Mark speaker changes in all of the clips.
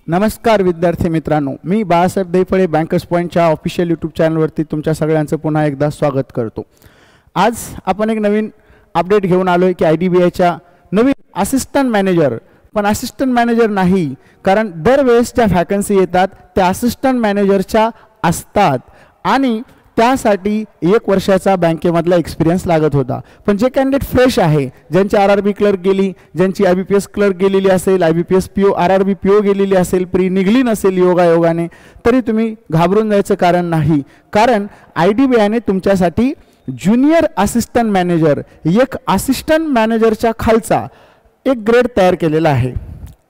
Speaker 1: नमस्कार विद्यार्थी मित्रांनो, मी बाळासाहेब दैफळे बँकर्स पॉईंटच्या ऑफिशियल यूट्यूब चॅनलवरती तुमच्या सगळ्यांचं पुन्हा एकदा स्वागत करतो। आज आपण एक नवीन अपडेट घेऊन आलोय की IDBIच्या नवीन असिस्टंट मॅनेजर, पण असिस्टंट मॅनेजर नाही, कारण दरवेळेस ज्या वॅकन्सी येतात त्या असिस्टंट मॅनेजरच्या असतात आणि त्यासाठी 1 वर्षाचा बँकेमधला एक्सपिरियन्स लागत होता। पण जे कॅन्डिडेट फ्रेश आहे, ज्यांची RRB क्लर्क गेली, ज्यांची IBPS क्लर्क गेलेली असेल, IBPS PO RRB PO गेलेली असेल, प्री निघली नसेल योगायोगाने, तरी तुम्ही घाबरून जायचं कारण नाही, कारण IDBIने तुमच्यासाठी ज्युनियर असिस्टंट मॅनेजर, एक असिस्टंट मॅनेजरच्या खालचा एक ग्रेड तयार केलेला आहे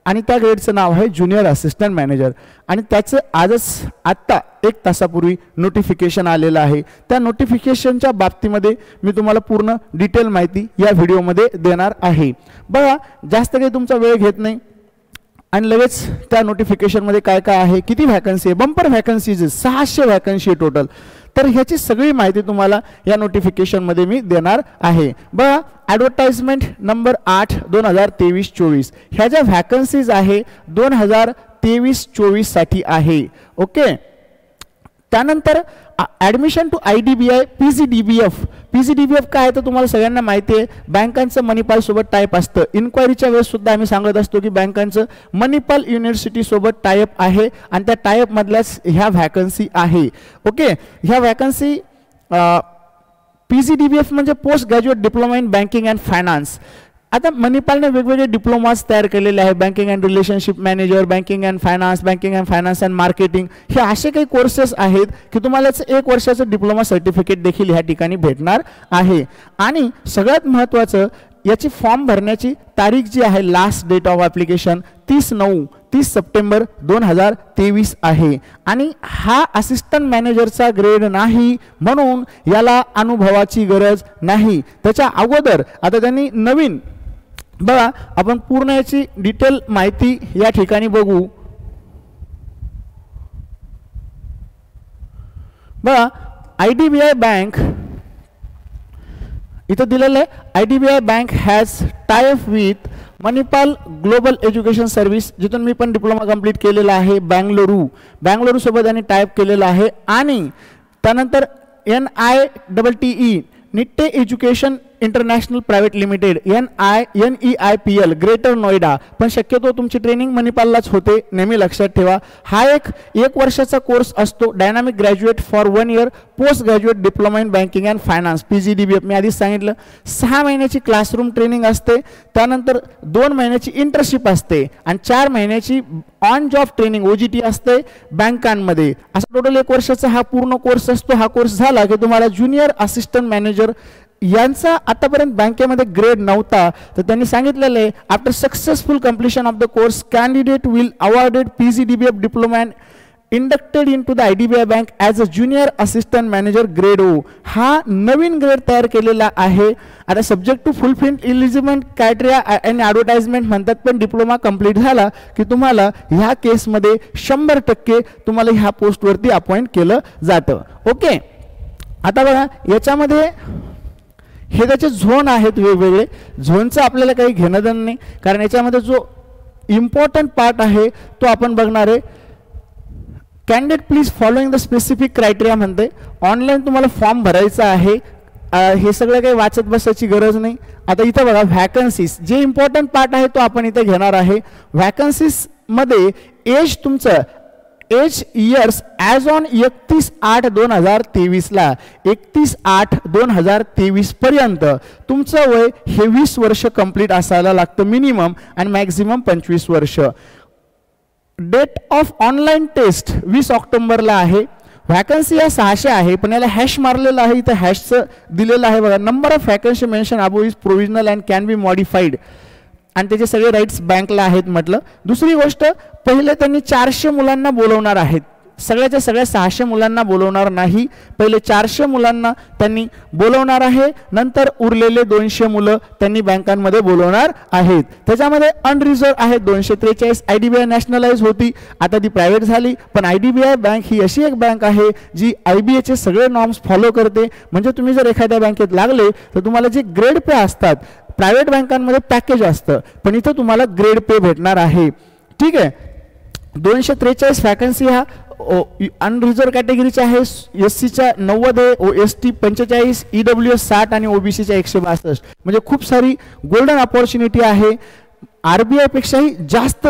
Speaker 1: आणि त्या ग्रेडचं नाव आहे ज्युनियर असिस्टंट मॅनेजर आणि त्याचं आजच आत्ता 1 तासापूर्वी नोटिफिकेशन आलेलं आहे। त्या नोटिफिकेशनच्या बाबतीमध्ये मी तुम्हाला पूर्ण डिटेल माहिती या व्हिडिओमध्ये देणार आहे। बघा, जास्त काही तुमचा वेळ घेत नाही आणि लगेच त्या नोटिफिकेशनमध्ये काय काय आहे, किती वॅकन्सी आहे, बंपर वॅकन्सीज 600 वॅकन्सी आहे टोटल, तर ह्याची सगळी माहिती तुम्हाला या नोटिफिकेशनमध्ये मी देणार आहे। बघा, ॲडव्हर्टाइजमेंट नंबर 8/2023-24 ह्या ज्या वॅकन्सीज आहे 2023-24 साठी आहे। ओके, त्यानंतर ॲडमिशन टू IDBI PGDBF काय आहे तर तुम्हाला सगळ्यांना माहिती आहे, बँकांचं मणिपाल सोबत टाइप असतं। इन्क्वायरीच्या वेळेस सुद्धा आम्ही सांगत असतो की बँकांचं मणिपाल युनिव्हर्सिटी सोबत टाइप आहे आणि त्या टाइप मधल्याच ह्या वॅकन्सी आहे। ओके, ह्या वॅकन्सी PGDBF म्हणजे post graduate diploma in banking and finance. आता मणिपालने वेगवेगळे डिप्लोमाज तयार केलेले आहे, banking and relationship manager, banking and finance and marketing, हे असे काही कोर्सेस आहेत की तुम्हाला 1 वर्षाचं डिप्लोमा सर्टिफिकेट देखील ह्या ठिकाणी भेटणार आहे। आणि सगळ्यात महत्त्वाचं, याची फॉर्म भरण्याची तारीख जी आहे, last date of application 30 September 2023 आहे आणि हा असिस्टंट मॅनेजरचा ग्रेड नाही म्हणून याला अनुभवाची गरज नाही। त्याच्या अगोदर आता त्यांनी नवीन, बघा आपण पूर्ण याची डिटेल माहिती या ठिकाणी बघू। बघा, IDBI बँक इथं दिलेलं आहे, IDBI bank has type with Manipal global education service, जिथून मी पण डिप्लोमा कंप्लीट केलेला आहे, बँगलोरू सोबत त्यांनी टाइप केलेला आहे। आणि त्यानंतर NITTE Nitte education international private limited NEIPL greater Noida, पण शक्यतो तुमची ट्रेनिंग मणिपाललाच होते, नेहमी लक्षात ठेवा। हा एक वर्षाचा कोर्स असतो, dynamic graduate for 1 year post graduate diploma in banking and finance PGDBF। मी आधीच सांगितलं, 6 महिन्याची क्लासरूम ट्रेनिंग असते, त्यानंतर 2 महिन्याची इंटर्नशिप असते आणि 4 महिन्याची ऑन जॉब ट्रेनिंग OJT असते बँकांमध्ये। असा टोटल 1 वर्षाचा हा पूर्ण कोर्स असतो। हा कोर्स झाला की तुम्हाला ज्युनियर असिस्टंट मॅनेजर यांचा आतापर्यंत बँकेमध्ये ग्रेड नव्हता, तर त्यांनी सांगितलेलं आहे, after successful completion of the course candidate will awarded PGDBF diploma and inducted into the IDBI bank as a junior assistant manager grade O। हा नवीन ग्रेड तयार केलेला आहे। आता subject to fulfil eligible criteria आणि advertisement म्हणतात, पण diploma complete झाला की तुम्हाला ह्या केसमध्ये 100% तुम्हाला ह्या पोस्टवरती अपॉइंट केलं जातं। ओके, आता बघा याच्यामध्ये हे त्याचे झोन आहेत वेगवेगळे, झोनचं आपल्याला काही घेणं देणं नाही, कारण याच्यामध्ये जो इम्पॉर्टंट पार्ट आहे तो आपण बघणार आहे। Candidate please following the specific criteria म्हणते, ऑनलाईन तुम्हाला फॉर्म भरायचा आहे, हे सगळं काही वाचत बसायची गरज नाही। आता इथं बघा वॅकन्सीज, जे इम्पॉर्टंट पार्ट आहे तो आपण इथे घेणार आहे। वॅकन्सीज मध्ये एज, तुमचं एज इयर्स ॲज ऑन 31/8/2023 ला 31/8/2023 पर्यंत तुमचं वय हे 20 वर्ष कंप्लीट असायला लागतं मिनिमम आणि मॅक्झिमम 25 वर्ष। डेट ऑफ ऑनलाईन टेस्ट 20 ऑक्टोबरला आहे। वॅकन्सी या 600 आहे, पण याला हॅश मारलेलं आहे, इथं हॅशचं दिलेलं आहे बघा। Number of vacancy mention above is provisional and can be modified आणि त्याचे सगळे राईट्स बँकला आहेत म्हटलं। दुसरी गोष्ट, पहिले त्यांनी 400 मुलांना बोलवणार आहेत, सगळ्याच्या सगळ्या 600 मुलांना बोलवणार नाही, पहिले 400 मुलांना त्यांनी बोलवणार आहे, नंतर उरलेले 200 मुलं त्यांनी बँकांमध्ये बोलवणार आहेत। त्याच्यामध्ये अनरिझर्व आहेत 243। IDBI नॅशनलाइज होती, आता ती प्रायव्हेट झाली, पण IDBI बँक ही अशी एक बँक आहे जी IBA चे सगळे नॉर्म्स फॉलो करते। म्हणजे तुम्ही जर एखाद्या बँकेत लागले तर तुम्हाला जे ग्रेड पे असतात, प्रायव्हेट बँकांमध्ये पॅकेज असतं, पण इथं तुम्हाला ग्रेड पे भेटणार आहे। ठीक आहे, 243 वॅकन्सी ह्या अनरिझर्व कॅटेगरीच्या आहे, SCच्या 90 आहे, ST 45, EWS 60 आणि OBCच्या 162. म्हणजे खूप सारी गोल्डन अपॉर्च्युनिटी आहे. RBI पेक्षाही जास्त,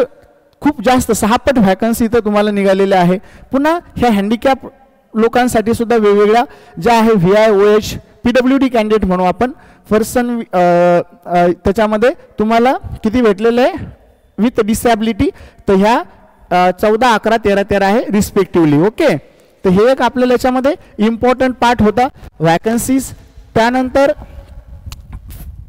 Speaker 1: खूप जास्त 6 पट व्हॅकन्सी इथं तुम्हाला निघालेल्या आहे. पुन्हा ह्या हँडिकॅप लोकांसाठी सुद्धा वेगवेगळ्या ज्या आहे VIOH PWD कॅन्डिडेट म्हणू आपण पर्सन, त्याच्यामध्ये तुम्हाला किती भेटलेलं आहे विथ डिसॅबिलिटी, तर ह्या 14, 11, 13, 13 आहे रिस्पेक्टिव्हली. ओके, तर हे एक आपल्याला याच्यामध्ये इम्पॉर्टंट पार्ट होता वॅकन्सीज. त्यानंतर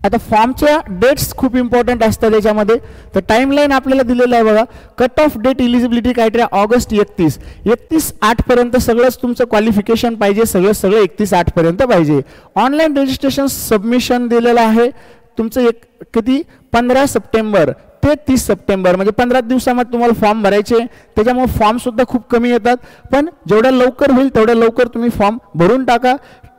Speaker 1: आता फॉर्मच्या डेट्स खूप इम्पॉर्टंट असतात याच्यामध्ये. तर टाइमलाईन आपल्याला दिलेलं आहे बघा. Cut off date eligibility criteria August 31/8 पर्यंत सगळंच तुमचं क्वालिफिकेशन पाहिजे, सगळं 31/8 पर्यंत पाहिजे. ऑनलाईन रजिस्ट्रेशन सबमिशन दिलेलं आहे तुमचं किती 15 सप्टेंबर ते 30 सप्टेंबर, म्हणजे 15 दिवसामध्ये तुम्हाला फॉर्म भरायचे. त्याच्यामुळे फॉर्म सुद्धा खूप कमी येतात, पण जेवढ्या लवकर होईल तेवढ्या लवकर तुम्ही फॉर्म भरून टाका.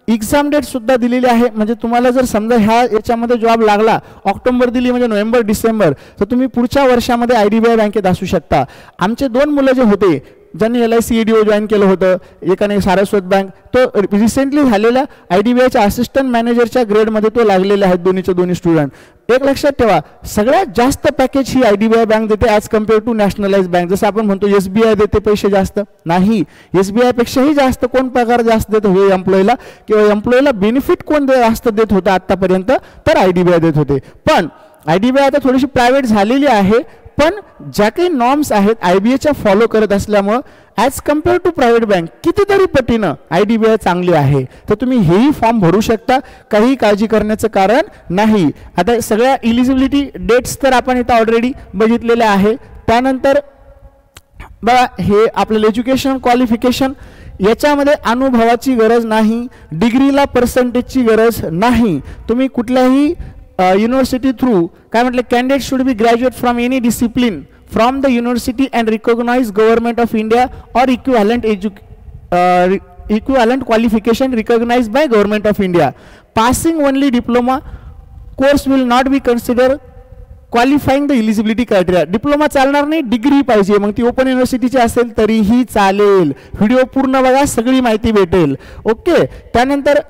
Speaker 1: एक्झाम डेट सुद्धा दिलेली आहे, म्हणजे तुम्हाला जर समजा ह्या याच्यामध्ये जॉब लागला, ऑक्टोबर दिली म्हणजे नोव्हेंबर डिसेंबर, तर तुम्ही पुढच्या वर्षामध्ये IDBI बँकेत असू शकता. आमचे 2 मुलं जे होते ज्यांनी LIC EDO जॉईन केलं होतं, एकाने सारस्वत बँक, तो रिसेंटली झालेल्या IDBIच्या असिस्टंट मॅनेजरच्या ग्रेडमध्ये तो लागलेले आहेत दोन्ही स्टुडंट. एक लक्षात ठेवा, सगळ्यात जास्त पॅकेज ही IDBI बँक देते as compare to nationalise bank. जसं आपण म्हणतो SBI देते पैसे जास्त, नाही, SBI पेक्षाही जास्त कोण पगार जास्त देत होते एम्प्लॉईला, किंवा एम्प्लॉईला बेनिफिट कोण जास्त देत होतं आतापर्यंत, तर IDBI देत होते. पण IDBI आता थोडीशी प्रायव्हेट झालेली आहे, पण ज्या काही नॉर्म्स आहेत IBAच्या फॉलो करत असल्यामुळं as compare to private bank कितीतरी पटीनं IDBI चांगली आहे. तर तुम्ही हेही फॉर्म भरू शकता, काही काळजी करण्याचं कारण नाही. आता सगळ्या इलिजिबिलिटी डेट्स तर आपण इथं ऑलरेडी बघितलेल्या आहे. त्यानंतर बघा, हे आपल्याला एज्युकेशन क्वालिफिकेशन, याच्यामध्ये अनुभवाची गरज नाही, डिग्रीला पर्सेंटेजची गरज नाही. तुम्ही कुठल्याही युनिव्हर्सिटी थ्रू काय म्हटलं, candidate should be graduate from any discipline from the university and recognise government of India or equivalent qualification recognised by government of India. Passing only diploma course will not be consider qualifying the eligibility criteria. Diploma चालणार नाही, degree पाहिजे, मग ती open युनिव्हर्सिटीची असेल तरीही चालेल. Video पूर्ण बघा, सगळी माहिती भेटेल. ओके, त्यानंतर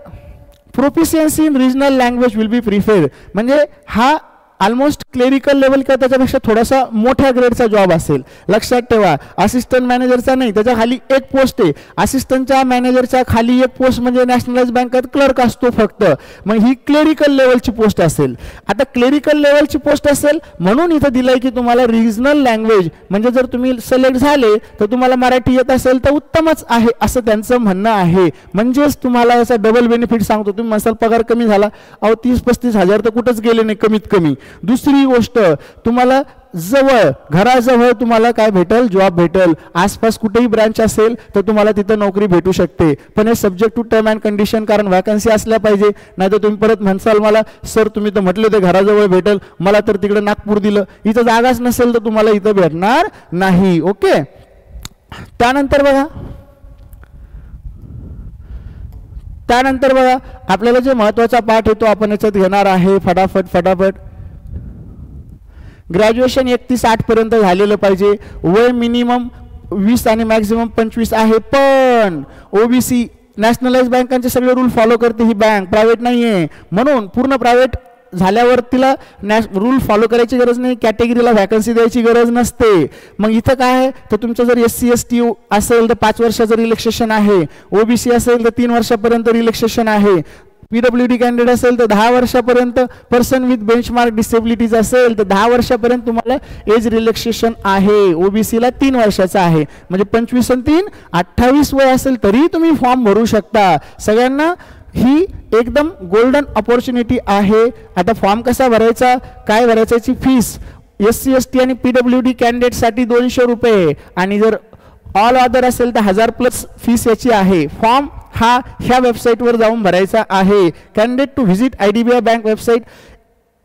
Speaker 1: proficiency in regional language will be preferred, म्हणजे हा ऑलमोस्ट क्लेरिकल लेवल किंवा त्याच्यापेक्षा थोडासा मोठ्या ग्रेडचा जॉब असेल. लक्षात ठेवा, असिस्टंट मॅनेजरचा नाही, त्याच्या खाली एक पोस्ट आहे. असिस्टंटच्या मॅनेजरच्या खाली एक पोस्ट म्हणजे नॅशनलाइज बँकेत क्लर्क असतो फक्त, मग ही क्लेरिकल लेवलची पोस्ट असेल. आता क्लेरिकल लेवलची पोस्ट असेल म्हणून इथं दिलंय की तुम्हाला रिजनल लँग्वेज, म्हणजे जर तुम्ही सिलेक्ट झाले तर तुम्हाला मराठी येत असेल तर उत्तमच आहे, असं त्यांचं म्हणणं आहे. म्हणजेच तुम्हाला याचा डबल बेनिफिट सांगतो. तुम्ही मसाल पगार कमी झाला, 30-35 हजार तर कुठंच गेले नाही कमीत कमी. दुसरी गोष्ट, तुम्हाला जवळ, घराजवळ तुम्हाला काय भेटेल, जॉब भेटेल. आसपास कुठेही ब्रांच असेल तर तुम्हाला तिथं नोकरी भेटू शकते. पण हे subject to term and condition, कारण वॅकन्सी असल्या पाहिजे. नाही तर तुम्ही परत म्हणसाल मला, सर तुम्ही तर म्हटले ते घराजवळ भेटेल, मला तर तिकडे नागपूर दिलं, इथं जागाच नसेल तर तुम्हाला इथं भेटणार नाही. ओके, त्यानंतर बघा आपल्याला जे महत्वाचा पाठ आहे तो आपण याच्यात घेणार आहे फटाफट. ग्रॅज्युएशन 31/8 पर्यंत झालेलं पाहिजे. वय मिनिमम 20 आणि मॅक्झिमम 25 आहे. पण OBC नॅशनलाइज बँकांचे सगळे रूल फॉलो करते ही बँक, प्रायव्हेट नाही आहे, म्हणून पूर्ण प्रायव्हेट झाल्यावर तिला रूल फॉलो करायची गरज नाही, कॅटेगरीला वॅकन्सी द्यायची गरज नसते. मग इथं काय आहे, तर तुमचं जर SC ST असेल तर 5 वर्षाचं रिलॅक्सेशन आहे, OBC असेल तर 3 वर्षापर्यंत रिलॅक्सेशन आहे, PWD कॅन्डिडेट असेल तर 10 वर्षापर्यंत, पर्सन विथ बेंचमार्क डिसेबिलिटीज असेल तर 10 वर्षापर्यंत तुम्हाला एज रिलॅक्सेशन आहे. OBC ला 3 वर्षाचा आहे, म्हणजे 25 आणि 3 28 वय असेल तरी तुम्ही फॉर्म भरू शकता. सगळ्यांना ही एकदम गोल्डन अपॉर्च्युनिटी आहे. आता फॉर्म कसा भरायचा, काय भरायचा, याची फीस SC ST आणि PWD कॅन्डिडेटसाठी 200 रुपये, आणि जर ऑल अदर असेल तर 1000+ फीस याची आहे. फॉर्म हा ह्या वेबसाईटवर जाऊन भरायचा आहे. Candidate to visit IDBI bank website,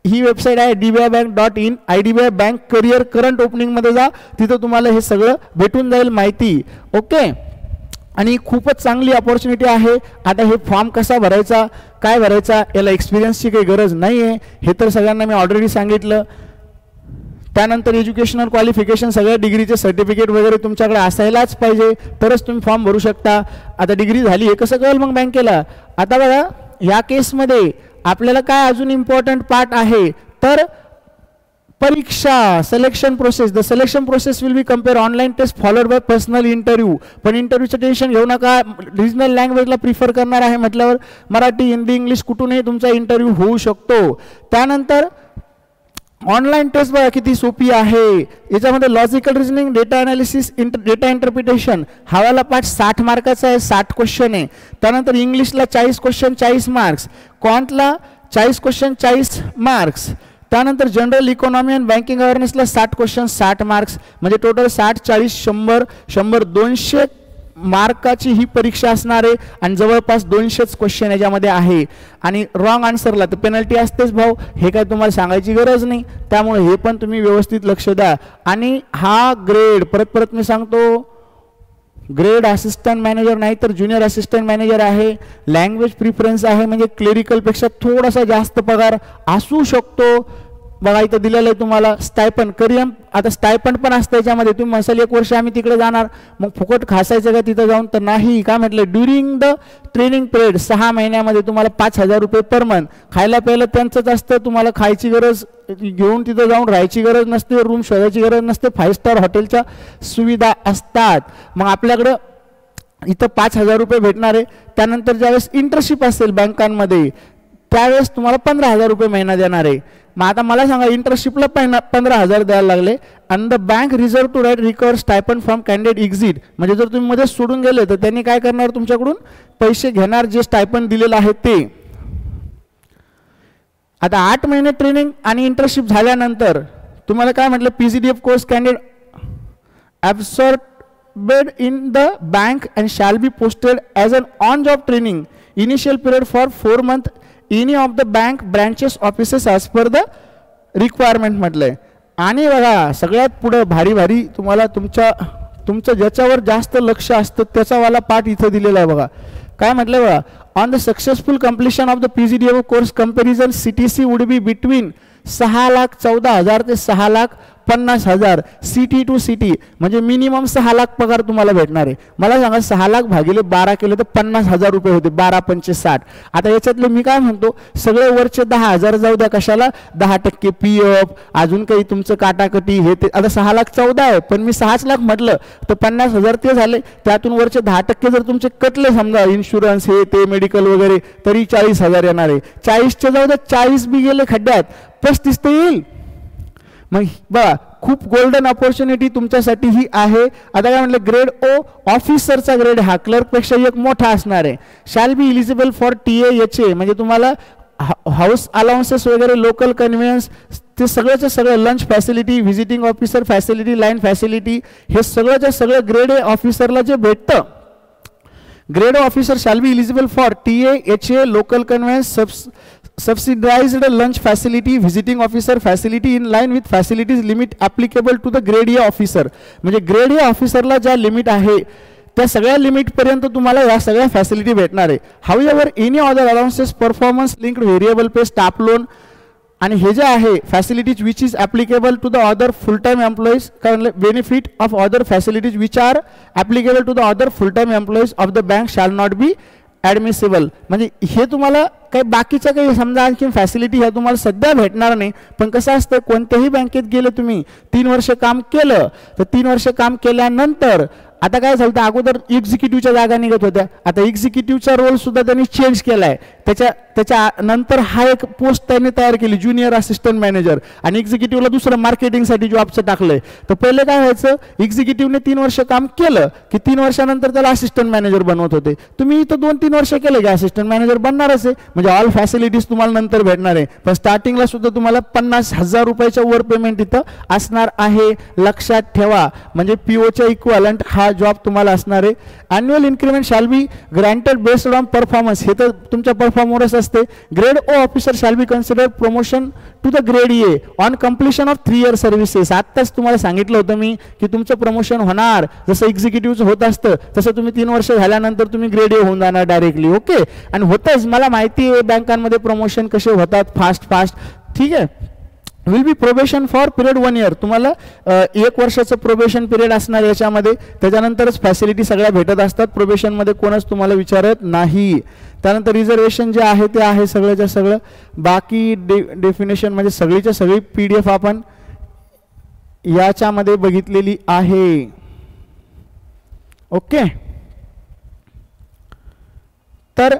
Speaker 1: ही वेबसाईट आहे dbibank.in. IDBI bank career current ओपनिंगमध्ये जा, तिथं तुम्हाला हे सगळं भेटून जाईल माहिती. ओके, आणि खूपच चांगली अपॉर्च्युनिटी आहे. आता हे फॉर्म कसा भरायचा, काय भरायचा, याला एक्सपिरियन्सची काही गरज नाही आहे, हे तर सगळ्यांना मी ऑलरेडी सांगितलं. त्यानंतर एज्युकेशनल क्वालिफिकेशन, सगळ्या डिग्रीचे सर्टिफिकेट वगैरे तुमच्याकडे असायलाच पाहिजे, तरच तुम्ही फॉर्म भरू शकता. आता डिग्री झाली हे कसं कळेल मग बँकेला. आता बघा या केसमध्ये आपल्याला काय अजून इम्पॉर्टंट पार्ट आहे तर परीक्षा, selection process. The selection process will be compare online test followed by personal interview. पण इंटरव्ह्यूचं टेन्शन घेऊ नका, रिजनल लँग्वेजला प्रिफर करणार आहे म्हटल्यावर मराठी, हिंदी, इंग्लिश कुठूनही तुमचा इंटरव्ह्यू होऊ शकतो. त्यानंतर ऑनलाईन टेस्ट बघा किती सोपी आहे. याच्यामध्ये logical reasoning, data analysis, data interpretation, हवाला पाठ 60 मार्काचा आहे, 60 क्वेश्चन आहे. त्यानंतर इंग्लिशला 40 क्वेश्चन 40 मार्क्स, क्वांटला 40 क्वेश्चन 40 मार्क्स. त्यानंतर जनरल इकॉनॉमी अँड बँकिंग अवेअरनेसला 60 क्वेश्चन 60 मार्क्स, म्हणजे टोटल 60 40 100 100 200 मार्काची ही परीक्षा असणार आहे आणि जवळपास 200च क्वेश्चन याच्यामध्ये आहे. आणि रॉंग आन्सरला तर पेनल्टी असतेच भाऊ, हे काय तुम्हाला सांगायची गरज नाही. त्यामुळे हे पण तुम्ही व्यवस्थित लक्ष द्या. आणि हा ग्रेड परत मी सांगतो, ग्रेड असिस्टंट मॅनेजर नाही तर ज्युनियर असिस्टंट मॅनेजर आहे. लँग्वेज प्रिफरन्स आहे, म्हणजे क्लेरिकलपेक्षा थोडासा जास्त पगार असू शकतो. बघा इथं दिलेलं आहे तुम्हाला स्टायपन करियम. आता स्टायपन पण असतं याच्यामध्ये. तुम्ही म्हणसाल 1 वर्ष आम्ही तिकडे जाणार मग फुकट खासायचं का तिथं जाऊन, तर नाही. काय म्हटलं, ड्युरिंग द ट्रेनिंग पिरियड 6 महिन्यामध्ये तुम्हाला 5,000 रुपये पर मंथ. खायला प्यायला त्यांचंच असतं, तुम्हाला खायची गरज, घेऊन तिथं जाऊन राहायची गरज नसते, रूम शोधायची गरज नसते, 5 स्टार हॉटेलच्या सुविधा असतात. मग आपल्याकडं इथं 5,000 रुपये भेटणार आहे. त्यानंतर ज्यावेळेस इंटर्नशिप असेल बँकांमध्ये त्यावेळेस तुम्हाला 15,000 रुपये महिना देणार आहे. मग आता मला सांगा इंटर्नशिपला 15,000 द्यायला लागले आणि the bank reserve to right recover stipend from candidate exit. म्हणजे जर तुम्ही मध्ये सोडून गेले तर त्यांनी काय करणार, तुमच्याकडून पैसे घेणार जे स्टायपन दिलेलं आहे ते. आता 8 महिने ट्रेनिंग आणि इंटर्नशिप झाल्यानंतर तुम्हाला काय म्हटलं, PGDF course candidate absorbed in the bank and shall be posted as an on job training initial period for 4 month any of the bank branches offices as per the requirement म्हटलंय. आणि बघा सगळ्यात पुढं भारी तुम्हाला तुमचं ज्याच्यावर जास्त लक्ष असतं त्याचावाला पाठ इथं दिलेला आहे. बघा काय म्हटलं, बघा on the successful completion of the PGDF course comparison CTC would be between 6,14,000 ते 6,50,000 CT टू CT, म्हणजे मिनिमम 6 लाख पगार तुम्हाला भेटणार आहे. मला सांगा 6 लाख भागिले 12 केले तर 50,000 रुपये होते, 12 पंचे 60. आता याच्यातले मी काय म्हणतो, सगळे वरचे 10,000 जाऊ द्या, कशाला 10% PF, अजून काही तुमचं काटाकटी हे ते. आता 6,14,000 आहे पण मी 6 लाख म्हटलं तर 50,000 ते झाले. त्यातून वरचे 10% जर तुमचे कटले समजा इन्शुरन्स हे ते मेडिकल वगैरे तरी 40,000 येणार आहे. 40चे जाऊ द्या, 40 बी गेले खड्ड्यात, 35 तर येईल. मग बघा खूप गोल्डन ऑपॉर्च्युनिटी तुमच्यासाठी ही आहे. आता काय म्हटलं, ग्रेड ओ ऑफिसरचा ग्रेड हा क्लर्कपेक्षा एक मोठा असणार आहे. Shall be eligible for TAHA, म्हणजे तुम्हाला हाऊस अलाउन्सेस वगैरे, लोकल कन्व्हिन्स, ते सगळ्याच्या सगळं, lunch facility, visiting officer facility, line facility, हे सगळ्याच्या सगळं ग्रेड ए ऑफिसरला जे भेटतं. Grade officer shall B eligible for TAHA, local convince, subsidized lunch facility, visiting officer facility in line with facilities limit applicable to the grade A officer. म्हणजे grade A ऑफिसरला ज्या limit आहे त्या सगळ्या limit पर्यंत तुम्हाला या सगळ्या फॅसिलिटी भेटणार आहे. However any other allowances, performance linked variable pay, staff loan आणि हे जे आहे facilities which is applicable to the other full time employees, कारण benefit of other facilities which are applicable to the other full time employees of the bank shall not be admissible. म्हणजे हे तुम्हाला काही बाकीच्या काही समजा आणखी फॅसिलिटी ह्या तुम्हाला सध्या भेटणार नाही. पण कसं असतं, कोणत्याही बँकेत गेले तुम्ही 3 वर्ष काम केलं तर 3 वर्ष काम केल्यानंतर आता काय झालं, अगोदर एक्झिक्युटिव्हच्या जागा निघत होत्या, आता एक्झिक्युटिव्हचा रोल सुद्धा त्यांनी चेंज केलाय. त्याच्या नंतर हा एक पोस्ट त्यांनी तयार केली, ज्युनियर असिस्टंट मॅनेजर, आणि एक्झिक्युटिव्हला दुसरं मार्केटिंगसाठी जॉबचं टाकलंय. तर पहिले काय व्हायचं, एक्झिक्युटिव्हने 3 वर्ष काम केलं की 3 वर्षानंतर त्याला असिस्टंट मॅनेजर बनवत होते. तुम्ही इथं 2-3 वर्ष केले की असिस्टंट मॅनेजर बनणारच आहे, म्हणजे ऑल फॅसिलिटीज तुम्हाला नंतर भेटणार आहे. पण स्टार्टिंगला सुद्धा तुम्हाला 50,000 रुपयाच्या वर पेमेंट इथं असणार आहे, लक्षात ठेवा. म्हणजे POच्या इक्वलंट हा जॉब तुम्हाला असणार आहे. Annual increment shall be granted based on performance, हे तर तुमच्या परफॉर्मन्स असते. Grade O officer shall be consider promotion to the grade A on completion of 3 year services. आत्ताच तुम्हाला सांगितलं होतं मी की तुमचं प्रमोशन होणार, जसं एक्झिक्युटिव्हचं होत असतं तसं तुम्ही 3 वर्ष झाल्यानंतर तुम्ही ग्रेड ए होऊन जाणार डायरेक्टली. ओके, आणि होतच, मला माहिती आहे बँकांमध्ये प्रमोशन कसे होतात फास्ट. ठीक आहे. Will be probation for period 1 year. तुम्हाला 1 वर्षाचं प्रोबेशन पिरियड असणार याच्यामध्ये. त्याच्यानंतरच फॅसिलिटी सगळ्या भेटत असतात. प्रोबेशनमध्ये कोणच तुम्हाला विचारत नाही. त्यानंतर रिझर्वेशन जे आहे ते आहे सगळ्याच्या सगळं. बाकी डेफिनेशन म्हणजे सगळीच्या सगळी PDF आपण याच्यामध्ये बघितलेली आहे. ओके. तर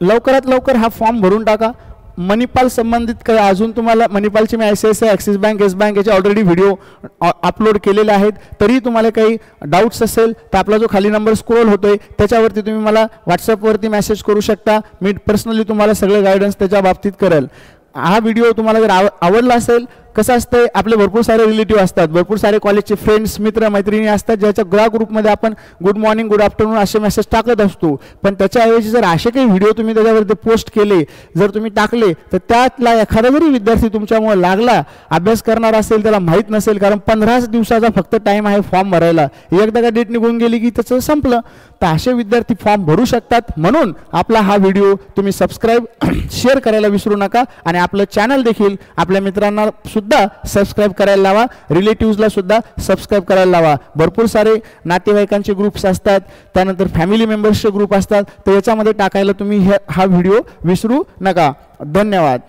Speaker 1: लवकरात लवकर हा फॉर्म भरून टाका. मणिपाल संबंधित काही अजून तुम्हाला मणिपालचे मी ICICI, axis bank, yes bank याचे ऑलरेडी व्हिडिओ अपलोड केलेले आहेत. तरी तुम्हाला काही डाऊट्स असेल तर आपला जो खाली नंबर स्क्रोल होतोय त्याच्यावरती तुम्ही मला व्हॉट्सअपवरती मेसेज करू शकता. मी पर्सनली तुम्हाला सगळे गायडन्स त्याच्या बाबतीत करेल. हा व्हिडिओ तुम्हाला जर आवडला असेल, कसं असतंय आपले भरपूर सारे रिलेटिव्ह असतात, भरपूर सारे कॉलेजचे फ्रेंड्स मित्र मैत्रिणी असतात ज्याच्या ग्रुपमध्ये आपण गुड मॉर्निंग गुड आफ्टरनून असे मेसेज टाकत असतो. पण त्याच्याऐवजी जर असे काही व्हिडिओ तुम्ही त्याच्यावरती पोस्ट केले, जर तुम्ही टाकले, तर त्यातला एखादा जरी विद्यार्थी तुमच्यामुळे लागला, अभ्यास करणार असेल, त्याला माहीत नसेल, कारण 15 दिवसाचा फक्त टाईम आहे फॉर्म भरायला, एकदा का डेट निघून गेली की त्याचं संपलं, तर असे विद्यार्थी फॉर्म भरू शकतात. म्हणून आपला हा व्हिडिओ तुम्ही सबस्क्राईब शेअर करायला विसरू नका. आणि आपलं चॅनल देखील आपल्या मित्रांना सुद्धा सबस्क्राईब करायला लावा, रिलेटिव्हजला सुद्धा सबस्क्राईब करायला लावा. भरपूर सारे नातेवाईकांचे ग्रुप्स असतात, त्यानंतर फॅमिली मेंबर्सचे ग्रुप असतात, तर याच्यामध्ये टाकायला तुम्ही हा व्हिडिओ विसरू नका. धन्यवाद.